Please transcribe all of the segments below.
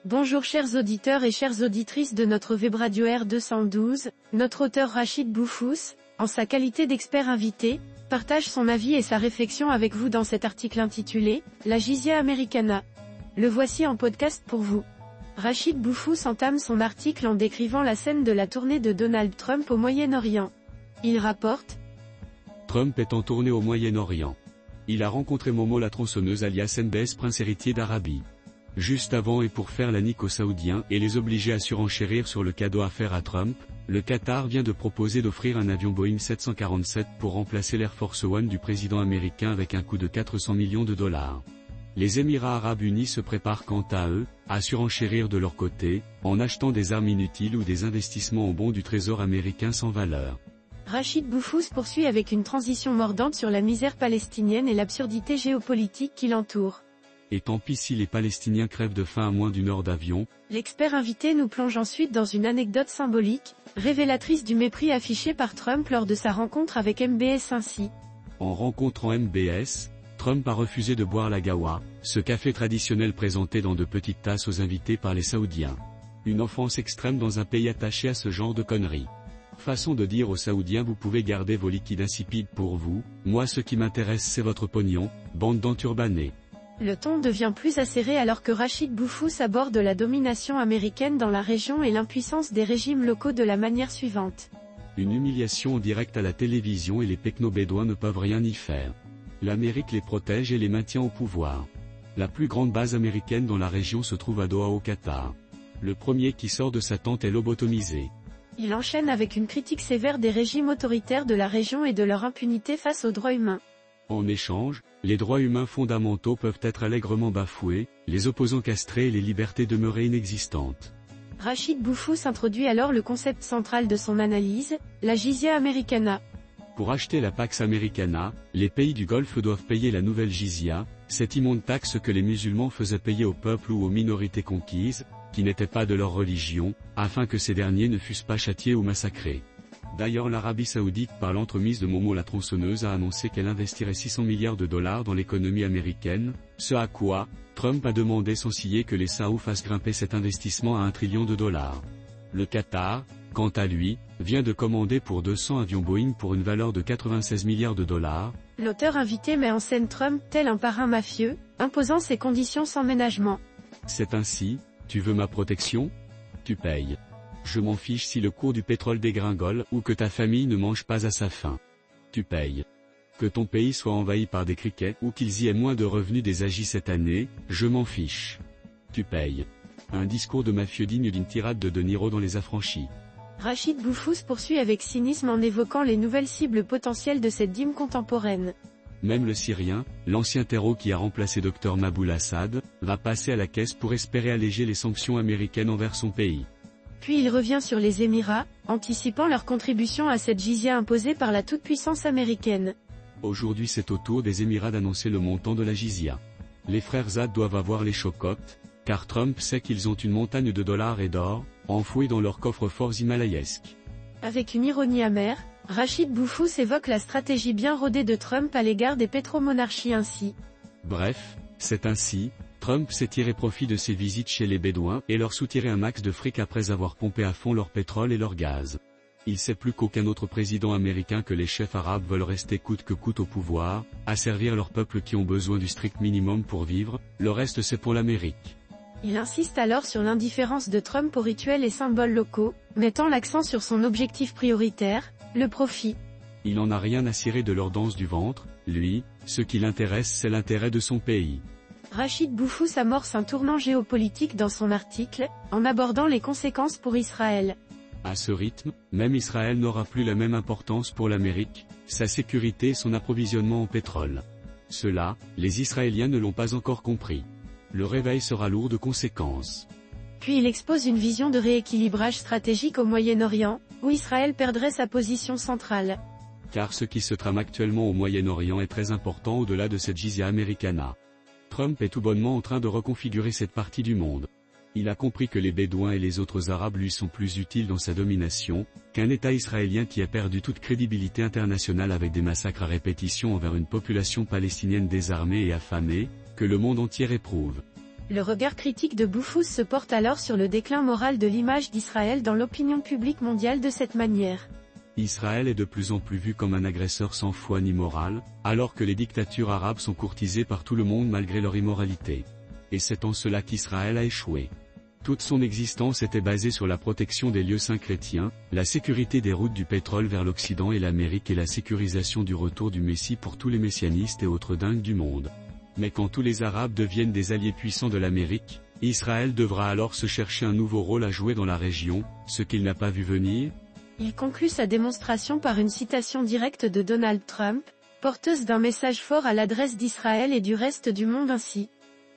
Bonjour chers auditeurs et chères auditrices de notre web radio R212, notre auteur Rachid Boufous, en sa qualité d'expert invité, partage son avis et sa réflexion avec vous dans cet article intitulé « La Jizya Americana ». Le voici en podcast pour vous. Rachid Boufous entame son article en décrivant la scène de la tournée de Donald Trump au Moyen-Orient. Il rapporte « Trump est en tournée au Moyen-Orient. Il a rencontré Momo la tronçonneuse alias MBS, prince héritier d'Arabie. Juste avant et pour faire la nique aux Saoudiens et les obliger à surenchérir sur le cadeau à faire à Trump, le Qatar vient de proposer d'offrir un avion Boeing 747 pour remplacer l'Air Force One du président américain avec un coût de 400 millions de dollars. Les Émirats Arabes Unis se préparent quant à eux, à surenchérir de leur côté, en achetant des armes inutiles ou des investissements en bons du trésor américain sans valeur. Rachid Boufous poursuit avec une transition mordante sur la misère palestinienne et l'absurdité géopolitique qui l'entoure. Et tant pis si les Palestiniens crèvent de faim à moins d'une heure d'avion. L'expert invité nous plonge ensuite dans une anecdote symbolique, révélatrice du mépris affiché par Trump lors de sa rencontre avec MBS ainsi. En rencontrant MBS, Trump a refusé de boire la gawa, ce café traditionnel présenté dans de petites tasses aux invités par les Saoudiens. Une offense extrême dans un pays attaché à ce genre de conneries. Façon de dire aux Saoudiens: vous pouvez garder vos liquides insipides pour vous, moi ce qui m'intéresse c'est votre pognon, bande d'enturbanés. Le ton devient plus acéré alors que Rachid Boufous aborde la domination américaine dans la région et l'impuissance des régimes locaux de la manière suivante. Une humiliation en direct à la télévision et les pecno-bédouins ne peuvent rien y faire. L'Amérique les protège et les maintient au pouvoir. La plus grande base américaine dans la région se trouve à Doha au Qatar. Le premier qui sort de sa tente est lobotomisé. Il enchaîne avec une critique sévère des régimes autoritaires de la région et de leur impunité face aux droits humains. En échange, les droits humains fondamentaux peuvent être allègrement bafoués, les opposants castrés et les libertés demeurées inexistantes. Rachid Boufous introduit alors le concept central de son analyse, la Jizya Americana. Pour acheter la Pax Americana, les pays du Golfe doivent payer la nouvelle Jizya, cette immonde taxe que les musulmans faisaient payer au peuple ou aux minorités conquises, qui n'étaient pas de leur religion, afin que ces derniers ne fussent pas châtiés ou massacrés. D'ailleurs l'Arabie Saoudite, par l'entremise de Momo la tronçonneuse, a annoncé qu'elle investirait 600 milliards de dollars dans l'économie américaine, ce à quoi Trump a demandé sans ciller que les Saouds fassent grimper cet investissement à $1 trillion. Le Qatar, quant à lui, vient de commander pour 200 avions Boeing pour une valeur de 96 milliards de dollars. L'auteur invité met en scène Trump tel un parrain mafieux, imposant ses conditions sans ménagement. C'est ainsi: tu veux ma protection? Tu payes. Je m'en fiche si le cours du pétrole dégringole ou que ta famille ne mange pas à sa faim. Tu payes. Que ton pays soit envahi par des criquets ou qu'ils y aient moins de revenus des AJ cette année, je m'en fiche. Tu payes. Un discours de mafieux digne d'une tirade de De Niro dans Les Affranchis. Rachid Boufous poursuit avec cynisme en évoquant les nouvelles cibles potentielles de cette dîme contemporaine. Même le Syrien, l'ancien terreau qui a remplacé Dr Maboul Assad, va passer à la caisse pour espérer alléger les sanctions américaines envers son pays. Puis il revient sur les Émirats, anticipant leur contribution à cette jizya imposée par la toute-puissance américaine. Aujourd'hui c'est au tour des Émirats d'annoncer le montant de la jizya. Les frères Zad doivent avoir les chocottes, car Trump sait qu'ils ont une montagne de dollars et d'or, enfouis dans leurs coffres forts himalayesques. Avec une ironie amère, Rachid Boufous évoque la stratégie bien rodée de Trump à l'égard des pétromonarchies ainsi. Bref, c'est ainsi: Trump s'est tiré profit de ses visites chez les Bédouins et leur soutiré un max de fric après avoir pompé à fond leur pétrole et leur gaz. Il sait plus qu'aucun autre président américain que les chefs arabes veulent rester coûte que coûte au pouvoir, asservir leurs peuples qui ont besoin du strict minimum pour vivre, le reste c'est pour l'Amérique. Il insiste alors sur l'indifférence de Trump aux rituels et symboles locaux, mettant l'accent sur son objectif prioritaire, le profit. Il n'en a rien à cirer de leur danse du ventre, lui, ce qui l'intéresse c'est l'intérêt de son pays. Rachid Boufous amorce un tournant géopolitique dans son article, en abordant les conséquences pour Israël. À ce rythme, même Israël n'aura plus la même importance pour l'Amérique, sa sécurité et son approvisionnement en pétrole. Cela, les Israéliens ne l'ont pas encore compris. Le réveil sera lourd de conséquences. Puis il expose une vision de rééquilibrage stratégique au Moyen-Orient, où Israël perdrait sa position centrale. Car ce qui se trame actuellement au Moyen-Orient est très important au-delà de cette Jizya Americana. Trump est tout bonnement en train de reconfigurer cette partie du monde. Il a compris que les Bédouins et les autres Arabes lui sont plus utiles dans sa domination, qu'un État israélien qui a perdu toute crédibilité internationale avec des massacres à répétition envers une population palestinienne désarmée et affamée, que le monde entier éprouve. Le regard critique de Boufouz se porte alors sur le déclin moral de l'image d'Israël dans l'opinion publique mondiale de cette manière. Israël est de plus en plus vu comme un agresseur sans foi ni morale, alors que les dictatures arabes sont courtisées par tout le monde malgré leur immoralité. Et c'est en cela qu'Israël a échoué. Toute son existence était basée sur la protection des lieux saints chrétiens, la sécurité des routes du pétrole vers l'Occident et l'Amérique et la sécurisation du retour du Messie pour tous les messianistes et autres dingues du monde. Mais quand tous les Arabes deviennent des alliés puissants de l'Amérique, Israël devra alors se chercher un nouveau rôle à jouer dans la région, ce qu'il n'a pas vu venir. Il conclut sa démonstration par une citation directe de Donald Trump, porteuse d'un message fort à l'adresse d'Israël et du reste du monde ainsi.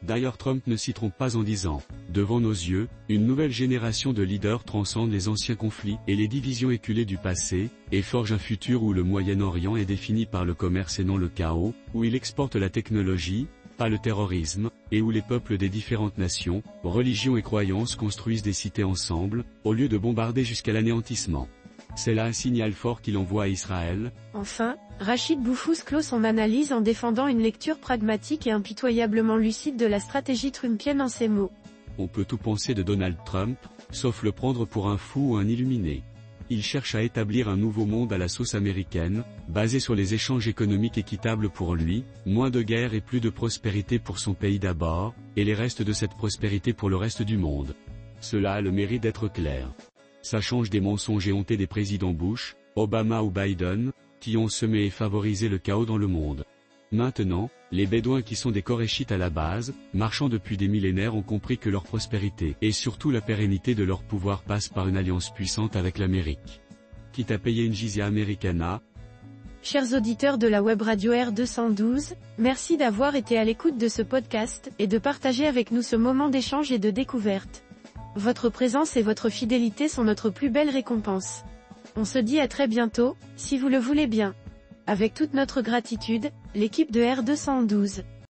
D'ailleurs Trump ne s'y trompe pas en disant « Devant nos yeux, une nouvelle génération de leaders transcende les anciens conflits et les divisions éculées du passé, et forge un futur où le Moyen-Orient est défini par le commerce et non le chaos, où il exporte la technologie, pas le terrorisme, et où les peuples des différentes nations, religions et croyances construisent des cités ensemble, au lieu de bombarder jusqu'à l'anéantissement. » C'est là un signal fort qu'il envoie à Israël. Enfin, Rachid Boufouz clôt son analyse en défendant une lecture pragmatique et impitoyablement lucide de la stratégie trumpienne en ces mots. On peut tout penser de Donald Trump, sauf le prendre pour un fou ou un illuminé. Il cherche à établir un nouveau monde à la sauce américaine, basé sur les échanges économiques équitables pour lui, moins de guerre et plus de prospérité pour son pays d'abord, et les restes de cette prospérité pour le reste du monde. Cela a le mérite d'être clair. Ça change des mensonges éhontés des présidents Bush, Obama ou Biden, qui ont semé et favorisé le chaos dans le monde. Maintenant, les Bédouins qui sont des Koréchites à la base, marchant depuis des millénaires ont compris que leur prospérité et surtout la pérennité de leur pouvoir passe par une alliance puissante avec l'Amérique. Quitte à payer une jizya americana. Chers auditeurs de la web radio R212, merci d'avoir été à l'écoute de ce podcast et de partager avec nous ce moment d'échange et de découverte. Votre présence et votre fidélité sont notre plus belle récompense. On se dit à très bientôt, si vous le voulez bien. Avec toute notre gratitude, l'équipe de R212.